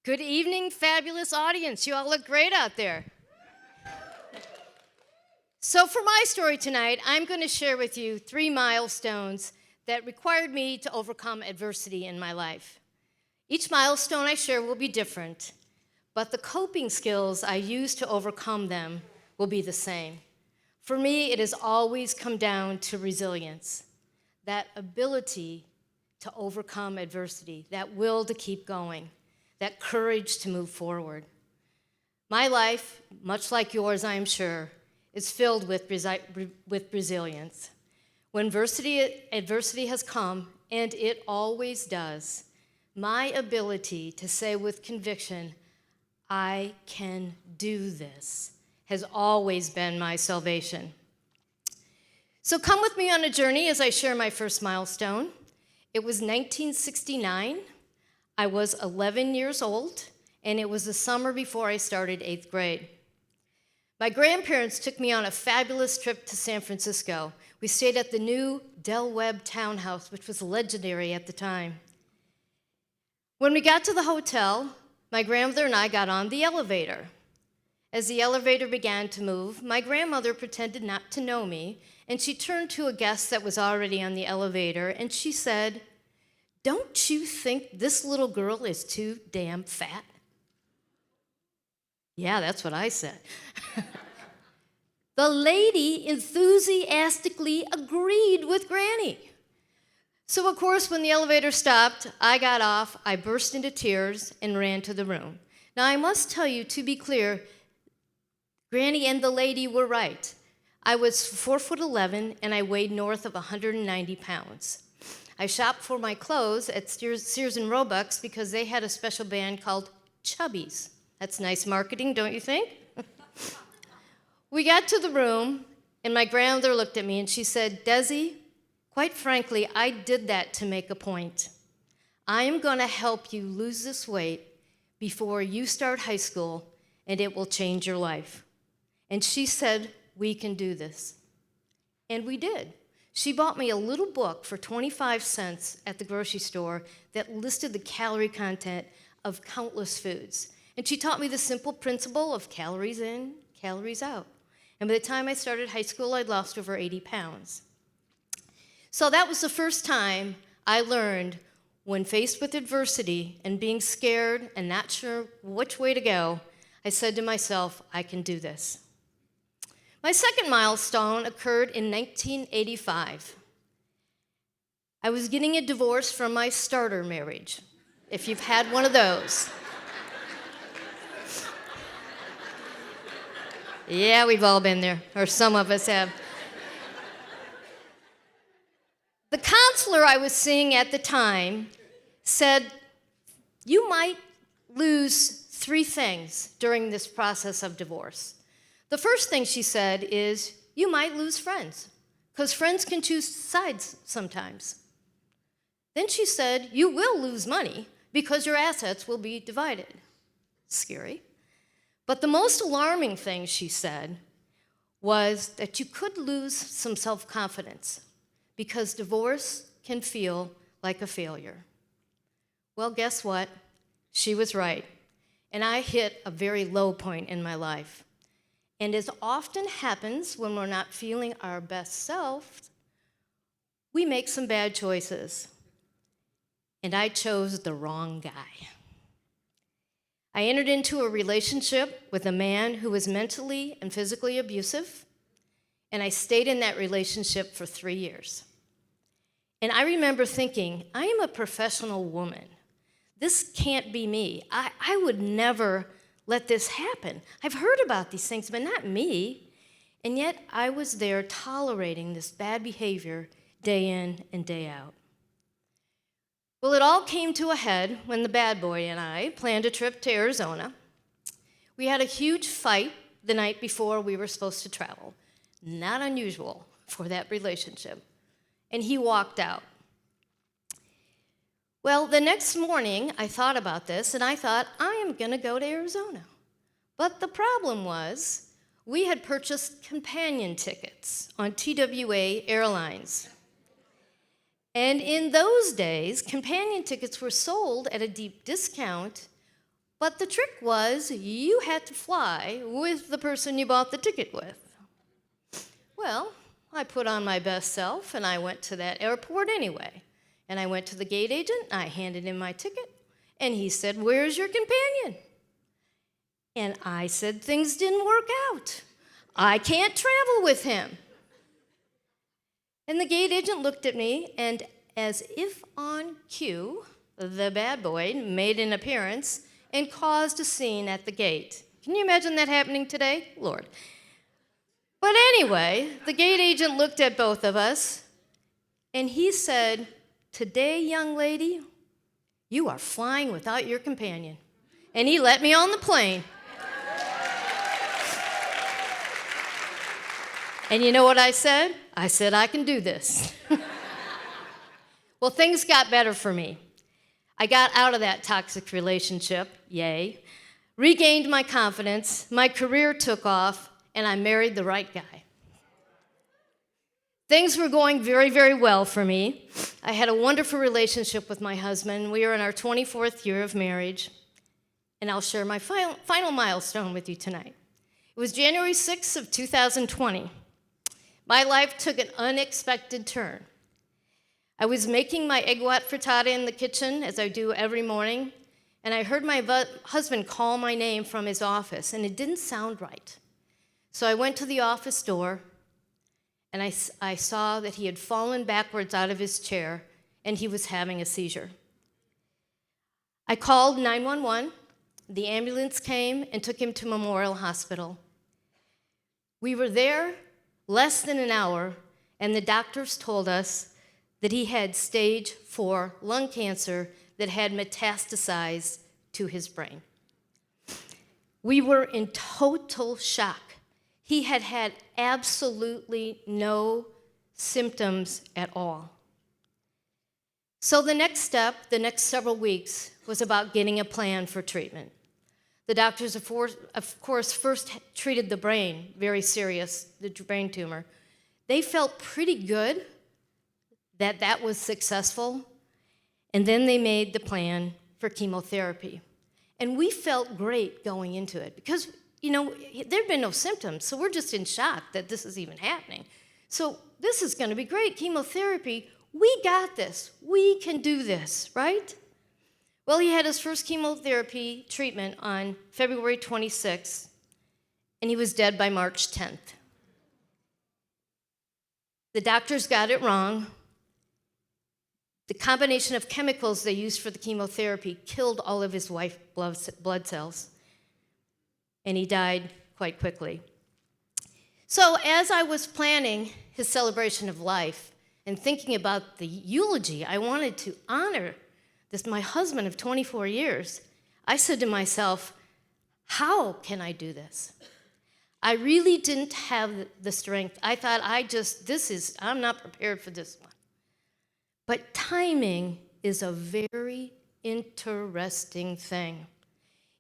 Good evening, fabulous audience. You all look great out there. So, for my story tonight, I'm going to share with you 3 milestones that required me to overcome adversity in my life. Each milestone I share will be different, but the coping skills I use to overcome them will be the same. For me, it has always come down to resilience, that ability to overcome adversity, that will to keep going, that courage to move forward. My life, much like yours, I am sure, is filled with resilience. When adversity has come, and it always does, my ability to say with conviction, I can do this, has always been my salvation. So come with me on a journey as I share my first milestone. It was 1969. I was 11 years old, and it was the summer before I started 8th grade. My grandparents took me on a fabulous trip to San Francisco. We stayed at the new Del Webb townhouse, which was legendary at the time. When we got to the hotel, my grandmother and I got on the elevator. As the elevator began to move, my grandmother pretended not to know me, and she turned to a guest that was already on the elevator, and she said, "Don't you think this little girl is too damn fat?" Yeah, that's what I said. The lady enthusiastically agreed with Granny. So, of course, when the elevator stopped, I got off, I burst into tears, and ran to the room. Now, I must tell you, to be clear, Granny and the lady were right. I was 4'11", and I weighed north of 190 pounds. I shopped for my clothes at Sears and Roebuck's because they had a special band called Chubbies. That's nice marketing, don't you think? We got to the room, and my grandmother looked at me, and she said, "Desi, quite frankly, I did that to make a point. I am going to help you lose this weight before you start high school, and it will change your life." And she said, "We can do this." And we did. She bought me a little book for 25 cents at the grocery store that listed the calorie content of countless foods. And she taught me the simple principle of calories in, calories out. And by the time I started high school, I'd lost over 80 pounds. So that was the first time I learned, when faced with adversity and being scared and not sure which way to go, I said to myself, I can do this. My second milestone occurred in 1985. I was getting a divorce from my starter marriage, if you've had one of those. Yeah, we've all been there, or some of us have. The counselor I was seeing at the time said, "You might lose 3 things during this process of divorce." The first thing she said is, you might lose friends, because friends can choose sides sometimes. Then she said, you will lose money, because your assets will be divided. Scary. But the most alarming thing she said was that you could lose some self-confidence, because divorce can feel like a failure. Well, guess what? She was right. And I hit a very low point in my life. And as often happens when we're not feeling our best self, we make some bad choices. And I chose the wrong guy. I entered into a relationship with a man who was mentally and physically abusive, and I stayed in that relationship for 3 years. And I remember thinking, I am a professional woman. This can't be me. I would never let this happen. I've heard about these things, but not me. And yet I was there tolerating this bad behavior day in and day out. Well, it all came to a head when the bad boy and I planned a trip to Arizona. We had a huge fight the night before we were supposed to travel. Not unusual for that relationship. And he walked out. Well, the next morning, I thought about this, and I thought, I am going to go to Arizona. But the problem was, we had purchased companion tickets on TWA Airlines. And in those days, companion tickets were sold at a deep discount But the trick was you had to fly with the person you bought the ticket with. Well, I put on my best self and I went to that airport anyway. And I went to the gate agent, I handed him my ticket, and he said, "Where's your companion?" And I said, "Things didn't work out. I can't travel with him." And the gate agent looked at me, and as if on cue, the bad boy made an appearance and caused a scene at the gate. Can you imagine that happening today? Lord. But anyway, the gate agent looked at both of us, and he said, "Today, young lady, you are flying without your companion." And he let me on the plane. And you know what I said? I said, "I can do this." Well, things got better for me. I got out of that toxic relationship, yay, regained my confidence, my career took off, and I married the right guy. Things were going very, very well for me. I had a wonderful relationship with my husband. We are in our 24th year of marriage, and I'll share my final milestone with you tonight. It was January 6th of 2020. My life took an unexpected turn. I was making my egg white frittata in the kitchen, as I do every morning, and I heard my husband call my name from his office, and it didn't sound right. So I went to the office door, and I saw that he had fallen backwards out of his chair, and he was having a seizure. I called 911. The ambulance came and took him to Memorial Hospital. We were there less than an hour, and the doctors told us that he had stage 4 lung cancer that had metastasized to his brain. We were in total shock. He had had absolutely no symptoms at all. So the next step, the next several weeks, was about getting a plan for treatment. The doctors, of course, first treated the brain, very serious, the brain tumor. They felt pretty good that that was successful, and then they made the plan for chemotherapy. And we felt great going into it because, there'd been no symptoms, so we're just in shock that this is even happening. So this is going to be great, chemotherapy. We got this. We can do this, right? Well, he had his first chemotherapy treatment on February 26th, and he was dead by March 10th. The doctors got it wrong. The combination of chemicals they used for the chemotherapy killed all of his white blood cells, and he died quite quickly. So as I was planning his celebration of life and thinking about the eulogy I wanted to honor my husband of 24 years, I said to myself, how can I do this? I really didn't have the strength. I thought I'm not prepared for this one. But timing is a very interesting thing.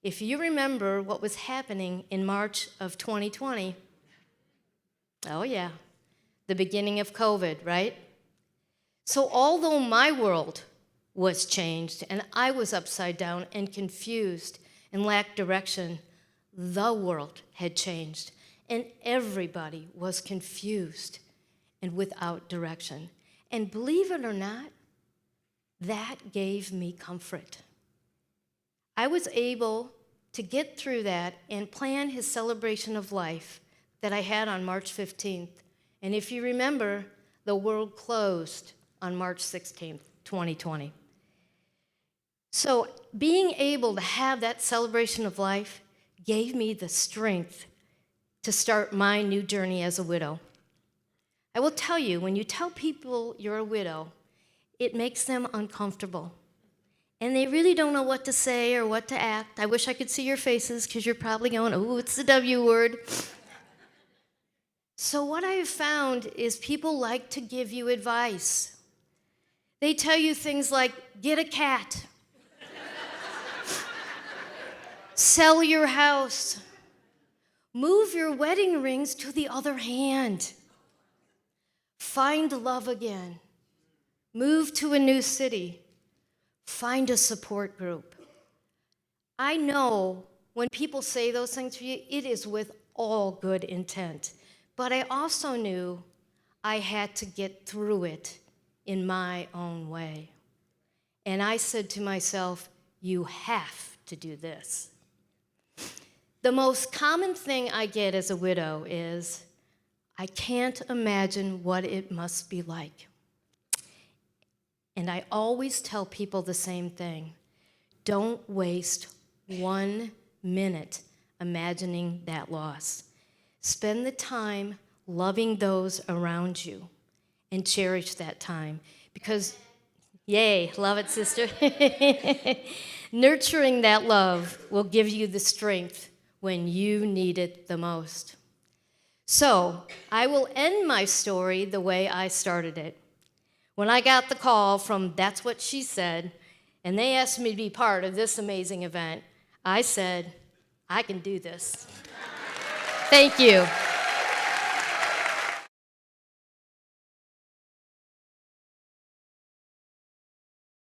If you remember what was happening in March of 2020, oh yeah, the beginning of COVID, right? So although my world was changed and I was upside down and confused and lacked direction, the world had changed and everybody was confused and without direction. And believe it or not, that gave me comfort. I was able to get through that and plan his celebration of life that I had on March 15th. And if you remember, the world closed on March 16th, 2020. So being able to have that celebration of life gave me the strength to start my new journey as a widow. I will tell you, when you tell people you're a widow, it makes them uncomfortable. And they really don't know what to say or what to act. I wish I could see your faces because you're probably going, "Oh, it's the W word." So what I have found is people like to give you advice. They tell you things like, get a cat. Sell your house. Move your wedding rings to the other hand. Find love again. Move to a new city. Find a support group. I know when people say those things to you, it is with all good intent. But I also knew I had to get through it in my own way. And I said to myself, you have to do this. The most common thing I get as a widow is, I can't imagine what it must be like. And I always tell people the same thing. Don't waste 1 minute imagining that loss. Spend the time loving those around you and cherish that time because, yay, love it, sister. Nurturing that love will give you the strength when you need it the most. So I will end my story the way I started it. When I got the call from That's What She Said, and they asked me to be part of this amazing event, I said, I can do this. Thank you.